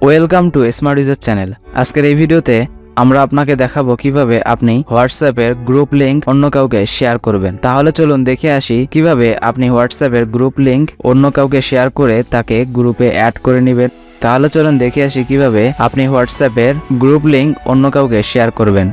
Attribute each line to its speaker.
Speaker 1: Welcome to smart user channel. আজকের এই ভিডিওতে আমরা আপনাকে দেখাবো কিভাবে আপনি হোয়াটসঅ্যাপের গ্রুপ লিংক অন্য কাউকে শেয়ার করবেন। তাহলে চলুন দেখে আসি কিভাবে আপনি হোয়াটসঅ্যাপের গ্রুপ লিংক অন্য কাউকে শেয়ার করে তাকে গ্রুপে অ্যাড করে নেবেন। তাহলে চলুন দেখে আসি কিভাবে আপনি হোয়াটসঅ্যাপের গ্রুপ লিংক অন্য কাউকে শেয়ার করবেন।